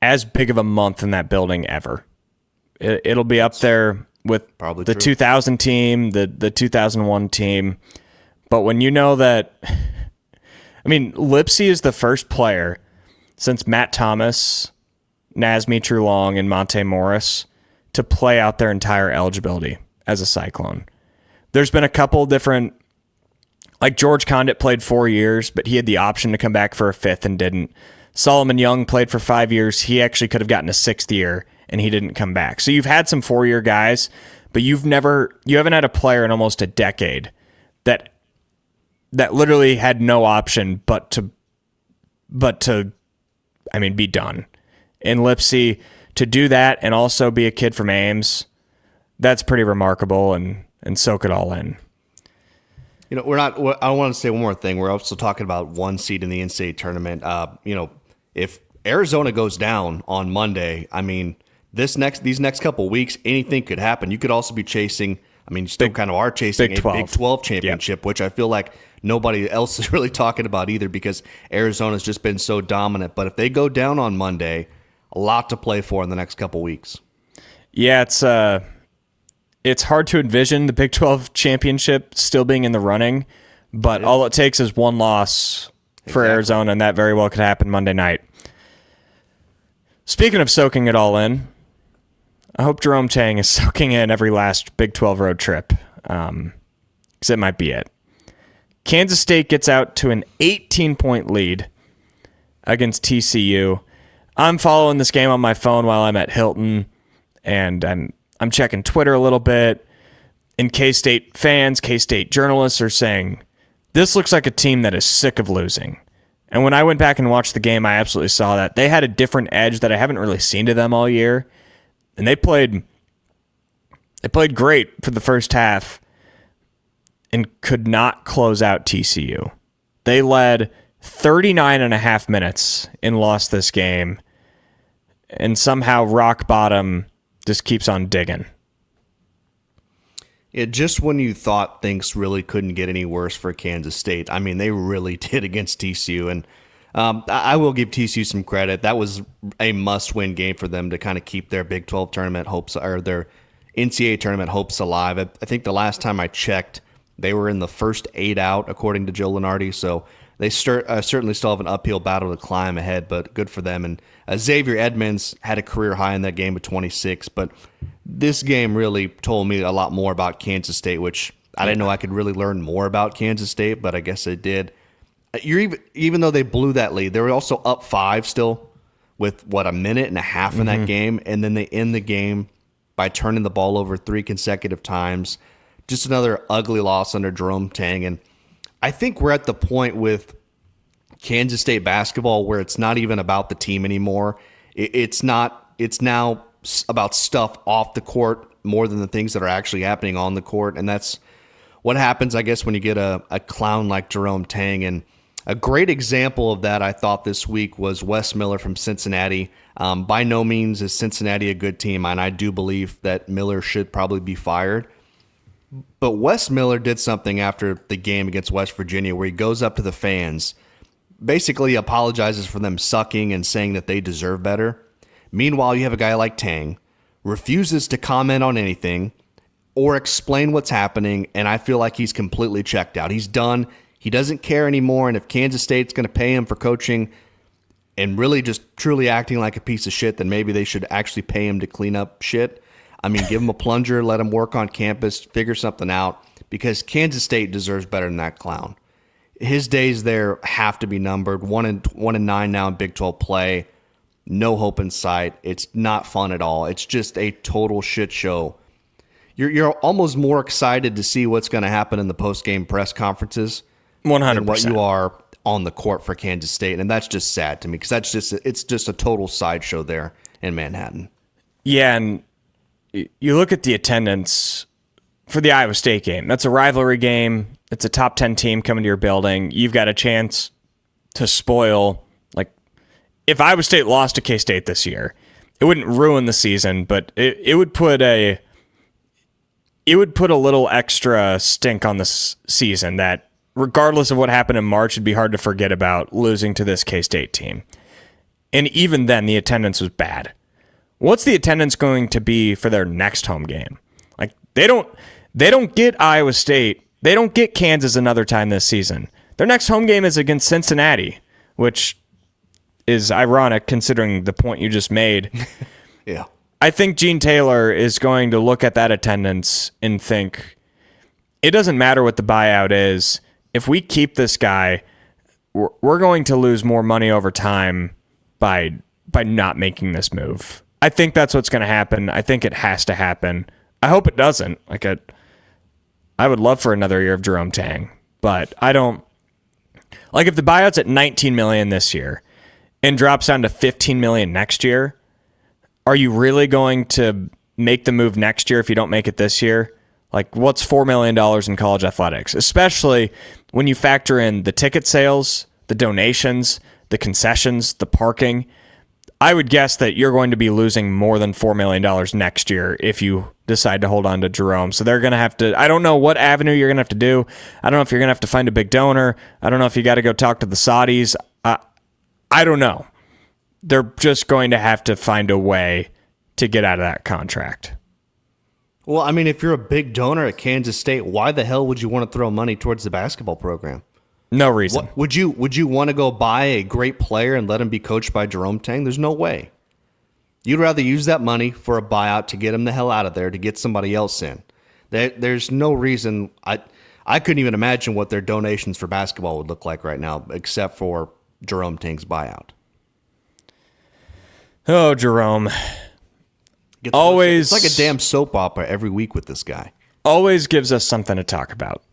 as big of a month in that building ever. It'll be up there with probably the true. 2000 team, the 2001 team. But when you know that, Lipsey is the first player since Matt Thomas, Nazmi Trulong, and Monte Morris to play out their entire eligibility as a Cyclone. There's been a couple different, like George Condit played 4 years, but he had the option to come back for a fifth and didn't. Solomon Young played for 5 years. He actually could have gotten a sixth year, and he didn't come back. So you've had some 4-year guys, but you haven't had a player in almost a decade that literally had no option but to be done. And Lipsey, to do that and also be a kid from Ames, that's pretty remarkable, and soak it all in. You know, I want to say one more thing. We're also talking about one seed in the NCAA tournament. If Arizona goes down on Monday, these next couple of weeks, anything could happen. You could also be chasing, you still kind of are chasing Big a 12. Big 12 championship, which I feel like nobody else is really talking about either because Arizona's just been so dominant. But if they go down on Monday, a lot to play for in the next couple of weeks. Yeah, it's hard to envision the Big 12 championship still being in the running, but all it takes is one loss for Arizona, and that very well could happen Monday night. Speaking of soaking it all in, I hope Jerome Tang is soaking in every last Big 12 road trip, because it might be it. Kansas State gets out to an 18-point lead against TCU. I'm following this game on my phone while I'm at Hilton, and I'm checking Twitter a little bit, and K-State fans, K-State journalists are saying, this looks like a team that is sick of losing. And when I went back and watched the game, I absolutely saw that. They had a different edge that I haven't really seen to them all year. And they played great for the first half and could not close out TCU. They led 39 and a half minutes and lost this game. And somehow rock bottom just keeps on digging. Just when you thought things really couldn't get any worse for Kansas State, they really did against TCU. And I will give TCU some credit. That was a must-win game for them to kind of keep their Big 12 tournament hopes, or their NCAA tournament hopes alive. I think the last time I checked, they were in the first 8 out, according to Joe Lunardi. So they certainly still have an uphill battle to climb ahead, but good for them. And Xavier Edmonds had a career high in that game with 26, but this game really told me a lot more about Kansas State, which I didn't know I could really learn more about Kansas State, but I guess I did. Even though they blew that lead, they were also up 5 still with, a minute and a half in that game, and then they end the game by turning the ball over 3 consecutive times. Just another ugly loss under Jerome Tang. And I think we're at the point with Kansas State basketball where it's not even about the team anymore. It's now about stuff off the court more than the things that are actually happening on the court. And that's what happens, I guess, when you get a clown like Jerome Tang. And a great example of that, I thought, this week was Wes Miller from Cincinnati. By no means is Cincinnati a good team, and I do believe that Miller should probably be fired. But Wes Miller did something after the game against West Virginia where he goes up to the fans, basically apologizes for them sucking and saying that they deserve better. Meanwhile, you have a guy like Tang, refuses to comment on anything or explain what's happening, and I feel like he's completely checked out. He's done. He doesn't care anymore, and if Kansas State's going to pay him for coaching and really just truly acting like a piece of shit, then maybe they should actually pay him to clean up shit. Give him a plunger, let him work on campus, figure something out, because Kansas State deserves better than that clown. his days there have to be numbered. 1-9 now in Big 12 play. No hope in sight. It's not fun at all. It's just a total shit show. You're almost more excited to see what's going to happen in the post-game press conferences 100%. than what you are on the court for Kansas State. And that's just sad to me because it's just a total sideshow there in Manhattan. Yeah, and you look at the attendance for the Iowa State game. That's a rivalry game. It's a top 10 team coming to your building. You've got a chance to spoil. Like, if Iowa State lost to K-State this year, it wouldn't ruin the season, but it would put a little extra stink on this season that, regardless of what happened in March, it'd be hard to forget about losing to this K-State team. And even then, the attendance was bad. What's the attendance going to be for their next home game? Like, they don't get Iowa State. They don't get Kansas another time this season. Their next home game is against Cincinnati, which is ironic considering the point you just made. Yeah. I think Gene Taylor is going to look at that attendance and think, it doesn't matter what the buyout is. If we keep this guy, we're going to lose more money over time by not making this move. I think that's what's going to happen. I think it has to happen. I hope it doesn't. I would love for another year of Jerome Tang, but I don't. Like, if the buyout's at $19 million this year and drops down to $15 million next year, are you really going to make the move next year if you don't make it this year? Like, what's $4 million in college athletics? Especially when you factor in the ticket sales, the donations, the concessions, the parking. I would guess that you're going to be losing more than $4 million next year if you decide to hold on to Jerome. So they're going to have to, I don't know what avenue you're going to have to do. I don't know if you're going to have to find a big donor. I don't know if you got to go talk to the Saudis. I don't know. They're just going to have to find a way to get out of that contract. Well, I mean, if you're a big donor at Kansas State, why the hell would you want to throw money towards the basketball program? No reason. Would you want to go buy a great player and let him be coached by Jerome Tang? There's no way. You'd rather use that money for a buyout to get him the hell out of there, to get somebody else in. There's no reason. I couldn't even imagine what their donations for basketball would look like right now, except for Jerome Tang's buyout. Oh, Jerome. Always. It's like a damn soap opera every week with this guy. Always gives us something to talk about.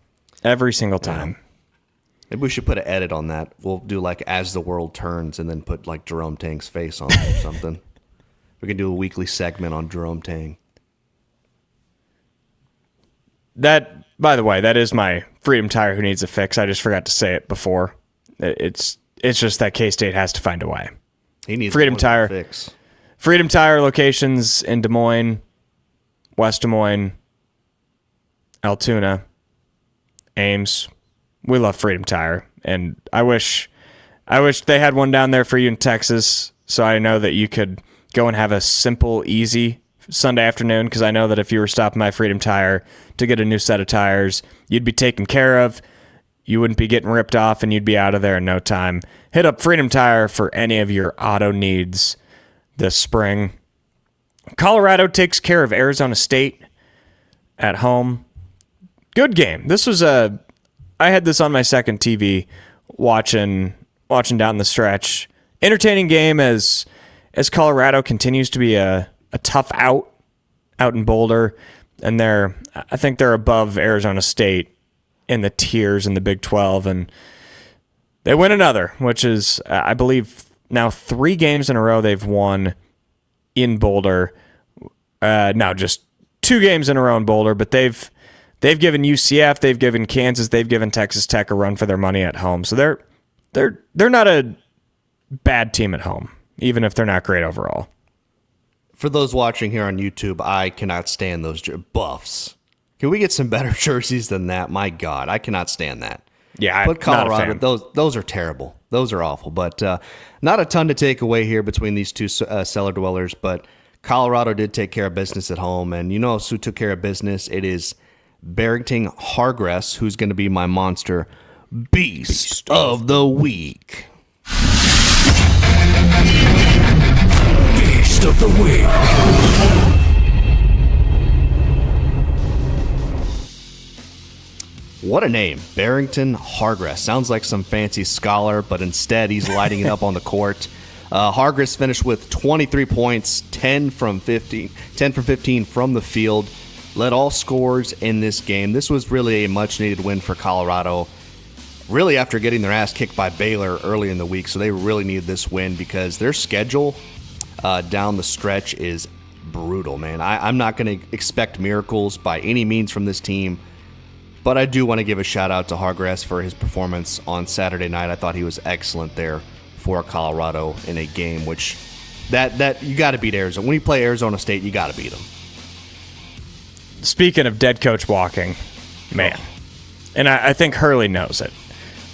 Every single time. Yeah. Maybe we should put an edit on that. We'll do like As the World Turns and then put like Jerome Tang's face on it or something. We can do a weekly segment on Jerome Tang. That, by the way, that is my Freedom Tire who needs a fix. I just forgot to say it before. It's just that K-State has to find a way. He needs Freedom Tire fix. Freedom Tire locations in Des Moines, West Des Moines, Altoona, Ames. We love Freedom Tire, and I wish they had one down there for you in Texas, so I know that you could go and have a simple, easy Sunday afternoon, because I know that if you were stopping by Freedom Tire to get a new set of tires, you'd be taken care of, you wouldn't be getting ripped off, and you'd be out of there in no time. Hit up Freedom Tire for any of your auto needs this spring. Colorado takes care of Arizona State at home. Good game. This was I had this on my second TV watching down the stretch. Entertaining game as Colorado continues to be a tough out in Boulder, and I think they're above Arizona State in the tiers in the Big 12, and they win another, which is, I believe, now 3 games in a row they've won in Boulder. Now just 2 games in a row in Boulder, but they've given UCF, they've given Kansas, they've given Texas Tech a run for their money at home. So they're not a bad team at home, even if they're not great overall. For those watching here on YouTube, I cannot stand those Buffs. Can we get some better jerseys than that? My God, I cannot stand that. Yeah, but Colorado, those are terrible. Those are awful. But not a ton to take away here between these two cellar dwellers. But Colorado did take care of business at home, and you know who took care of business? It is Barrington Hargress, who's going to be my monster beast of the week. Beast of the week. What a name. Barrington Hargress. Sounds like some fancy scholar, but instead he's lighting it up on the court. Hargress finished with 23 points, 10 from 15 from the field. Led all scorers in this game. This was really a much-needed win for Colorado, really after getting their ass kicked by Baylor early in the week. So they really needed this win because their schedule down the stretch is brutal, man. I'm not going to expect miracles by any means from this team, but I do want to give a shout-out to Hargress for his performance on Saturday night. I thought he was excellent there for Colorado in a game which that you got to beat Arizona. When you play Arizona State, you got to beat them. Speaking of dead coach walking, man, and I think Hurley knows it.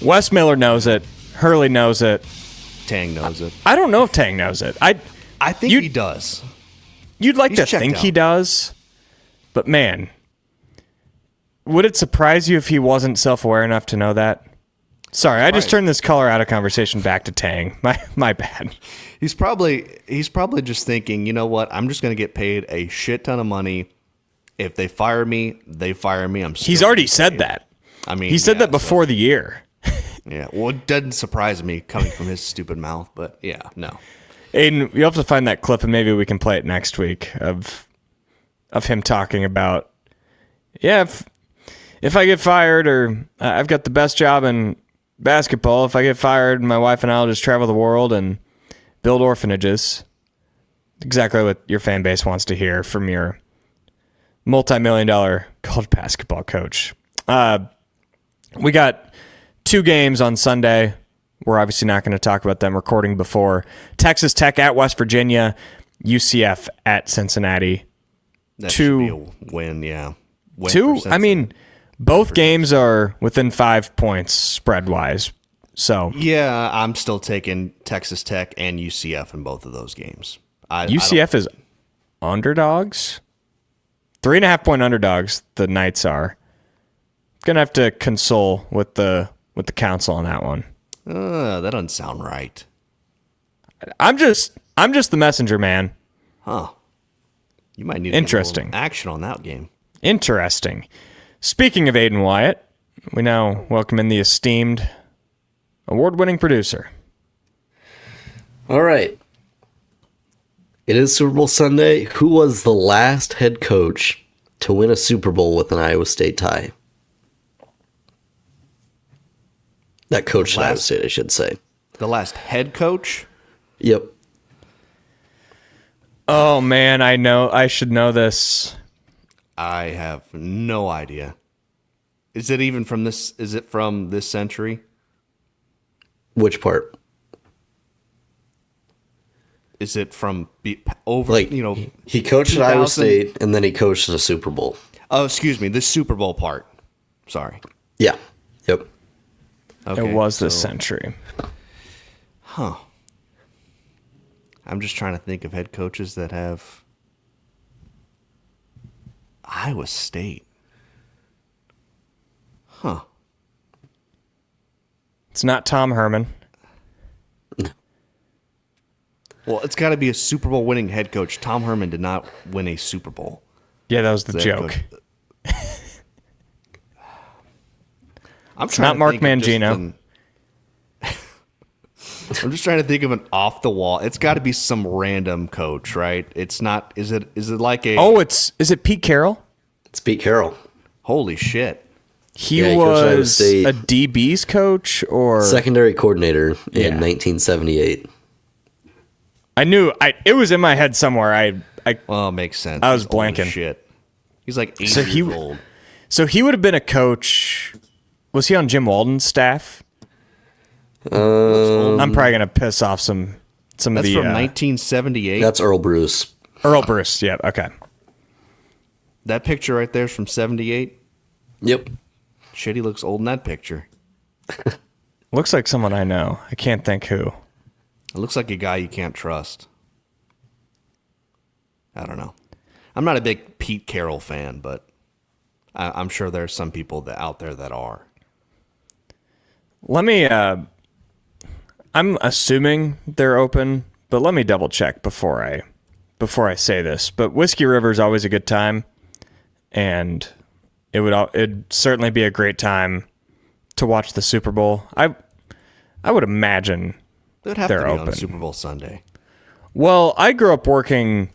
Wes Miller knows it. Hurley knows it. Tang knows it. I don't know if Tang knows it. I think he does. You'd like He's to think he does, but man, would it surprise you if he wasn't self-aware enough to know that? Sorry, I just turned this Colorado conversation back to Tang. My bad. He's probably just thinking, you know what? I'm just going to get paid a shit ton of money. If they fire me, they fire me. He's already said that. I mean, he said that before the year. Yeah, well, it doesn't surprise me coming from his stupid mouth, but yeah, no. Aiden, you have to find that clip and maybe we can play it next week of him talking about, yeah, if I get fired or I've got the best job in basketball, if I get fired, my wife and I will just travel the world and build orphanages. Exactly what your fan base wants to hear from your multi-million-dollar college basketball coach. We got 2 games on Sunday. We're obviously not going to talk about them, recording before. Texas Tech at West Virginia, UCF at Cincinnati. That should be a win, yeah. Win 2? I mean, both games are within 5 points spread-wise. So yeah, I'm still taking Texas Tech and UCF in both of those games. UCF is underdogs? 3.5-point underdogs, the Knights are. Gonna have to console with the council on that one. That doesn't sound right. I'm just the messenger, man. Huh. You might need to get a little action on that game. Interesting. Speaking of Aiden Wyatt, we now welcome in the esteemed award-winning producer. All right. It is Super Bowl Sunday. Who was the last head coach to win a Super Bowl with an Iowa State tie? That coached at Iowa State, I should say. The last head coach? Yep. Oh, man, I know. I should know this. I have no idea. Is it even from this? Is it from this century? Which part? Is it from over? Like, he coached at Iowa State and then he coached at a Super Bowl. Oh, excuse me, the Super Bowl part. Sorry. Yeah. Yep. Okay, it was this century. Huh. I'm just trying to think of head coaches that have Iowa State. Huh. It's not Tom Herman. Well, it's got to be a Super Bowl winning head coach. Tom Herman did not win a Super Bowl. Yeah, that was the joke. It's not Mark Mangino. I'm just trying to think of an off the wall. It's got to be some random coach, right? It's not. Is it like a? Oh, is it Pete Carroll? It's Pete Carroll. Holy shit! He was a DB's coach or secondary coordinator in 1978. I knew it was in my head somewhere. Well, it makes sense. I was blanking. Shit. He's like 80 years old. So he would have been a coach. Was he on Jim Walden's staff? I'm probably gonna piss off some of the. That's from 1978. That's Earl Bruce. Earl Bruce. Yeah. Okay. That picture right there is from 78. Yep. Shit, he looks old in that picture. Looks like someone I know. I can't think who. It looks like a guy you can't trust. I don't know. I'm not a big Pete Carroll fan, but I'm sure there's some people out there that are. Let me. I'm assuming they're open, but let me double check before I say this. But Whiskey River is always a good time, and it'd certainly be a great time to watch the Super Bowl. I would imagine It would have they're to be open on Super Bowl Sunday. Well, I grew up working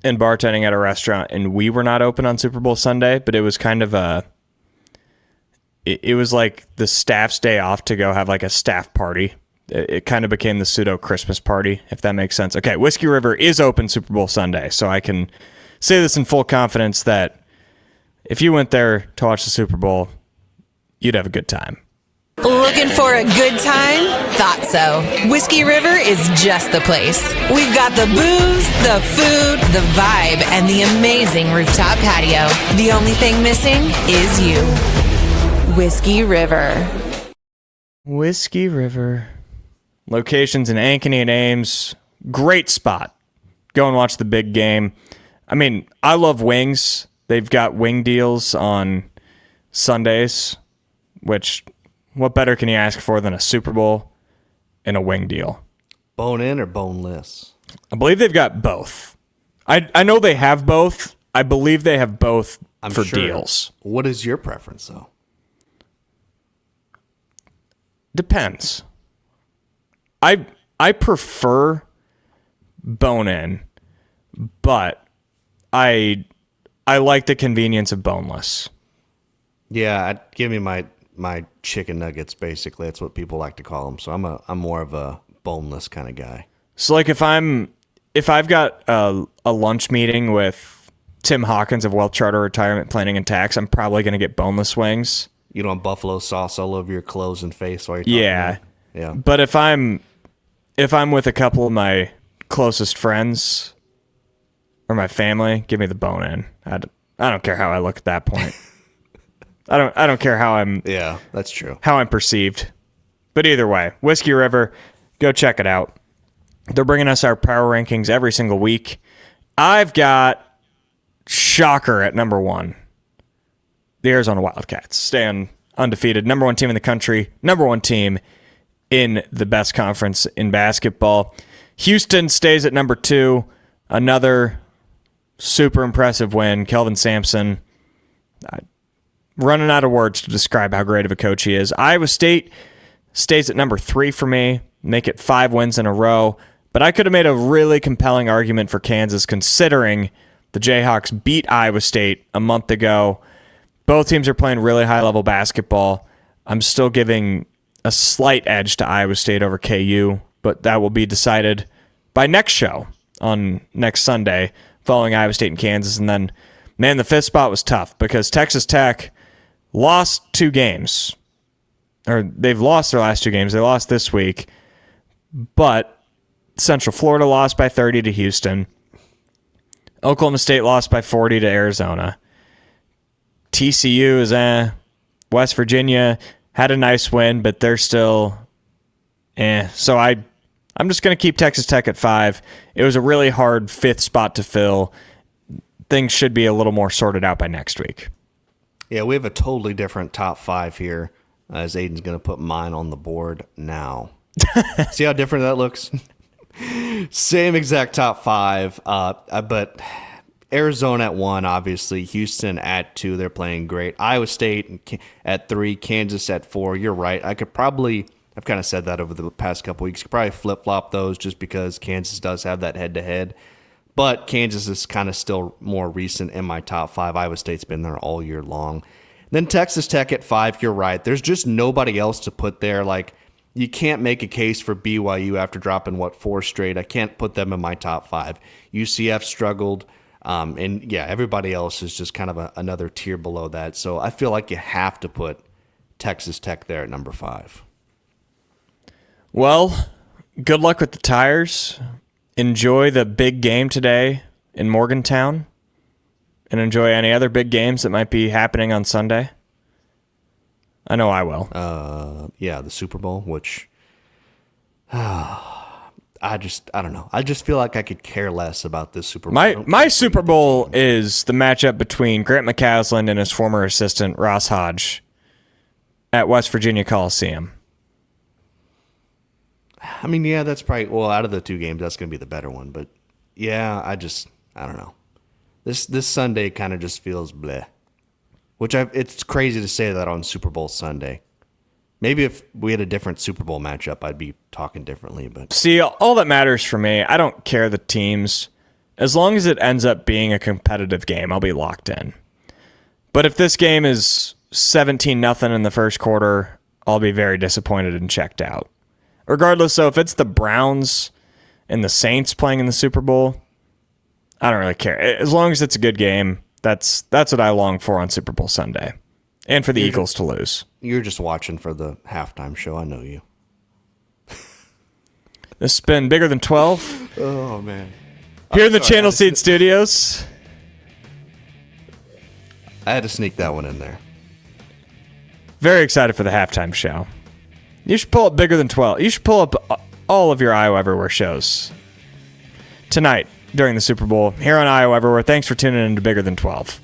in bartending at a restaurant, and we were not open on Super Bowl Sunday, but it was kind of it was like the staff's day off to go have like a staff party. It kind of became the pseudo Christmas party, if that makes sense. Okay, Whiskey River is open Super Bowl Sunday, so I can say this in full confidence that if you went there to watch the Super Bowl, you'd have a good time. Looking for a good time? Thought so. Whiskey River is just the place. We've got the booze, the food, the vibe, and the amazing rooftop patio. The only thing missing is you. Whiskey River. Whiskey River. Locations in Ankeny and Ames. Great spot. Go and watch the big game. I mean, I love wings. They've got wing deals on Sundays, which, what better can you ask for than a Super Bowl and a wing deal? Bone in or boneless? I believe they've got both. I know they have both. I believe they have both for sure. deals. What is your preference, though? Depends. I prefer bone-in, but I like the convenience of boneless. Yeah, give me my chicken nuggets. Basically, that's what people like to call them. So I'm more of a boneless kind of guy. So like if I've got a lunch meeting with Tim Hawkins of WealthCharter Retirement Planning and Tax, I'm probably going to get boneless wings. You don't want buffalo sauce all over your clothes and face while you're talking. Yeah. Yeah. But if I'm with a couple of my closest friends or my family, give me the bone-in. I don't care how I look at that point. I don't care how I'm. Yeah, that's true. How I'm perceived. But either way, Whiskey River, go check it out. They're bringing us our power rankings every single week. I've got shocker at number 1. The Arizona Wildcats staying undefeated. Number 1 team in the country. Number 1 team in the best conference in basketball. Houston stays at number 2. Another super impressive win. Kelvin Sampson. Running out of words to describe how great of a coach he is. Iowa State stays at number 3 for me. Make it 5 wins in a row. But I could have made a really compelling argument for Kansas considering the Jayhawks beat Iowa State a month ago. Both teams are playing really high-level basketball. I'm still giving a slight edge to Iowa State over KU, but that will be decided by next show on next Sunday following Iowa State and Kansas. And then, man, the 5th spot was tough because Texas Tech lost 2 games. Or they've lost their last 2 games. They lost this week. But Central Florida lost by 30 to Houston. Oklahoma State lost by 40 to Arizona. TCU is West Virginia had a nice win, but they're still So I'm just going to keep Texas Tech at 5. It was a really hard 5th spot to fill. Things should be a little more sorted out by next week. Yeah, we have a totally different top 5 here, as Aiden's going to put mine on the board now. See how different that looks? Same exact top 5, but Arizona at 1, obviously. Houston at 2, they're playing great. Iowa State at 3, Kansas at 4. You're right. I've kind of said that over the past couple weeks. Could probably flip-flop those just because Kansas does have that head-to-head. But Kansas is kind of still more recent in my top 5. Iowa State's been there all year long. Then Texas Tech at 5, you're right. There's just nobody else to put there. Like, you can't make a case for BYU after dropping, 4 straight. I can't put them in my top 5. UCF struggled. And, yeah, everybody else is just kind of another tier below that. So I feel like you have to put Texas Tech there at number 5. Well, good luck with the Tires. Enjoy the big game today in Morgantown. And enjoy any other big games that might be happening on Sunday. I know I will. Yeah, the Super Bowl, which I don't know. I just feel like I could care less about this Super Bowl. My Super Bowl is the matchup between Grant McCaslin and his former assistant, Ross Hodge, at West Virginia Coliseum. I mean, yeah, that's probably, out of the 2 games, that's going to be the better one. But, yeah, I don't know. This Sunday kind of just feels bleh. It's crazy to say that on Super Bowl Sunday. Maybe if we had a different Super Bowl matchup, I'd be talking differently. But see, all that matters for me, I don't care the teams. As long as it ends up being a competitive game, I'll be locked in. But if this game is 17-0 in the first quarter, I'll be very disappointed and checked out. Regardless, so if it's the Browns and the Saints playing in the Super Bowl, I don't really care. As long as it's a good game, that's what I long for on Super Bowl Sunday. And for the Eagles to lose. You're just watching for the halftime show. I know you. This has been Bigger Than 12. Oh, man. Here in the Channel Seed Studios. I had to sneak that one in there. Very excited for the halftime show. You should pull up Bigger Than 12. You should pull up all of your Iowa Everywhere shows tonight during the Super Bowl here on Iowa Everywhere. Thanks for tuning in to Bigger Than 12.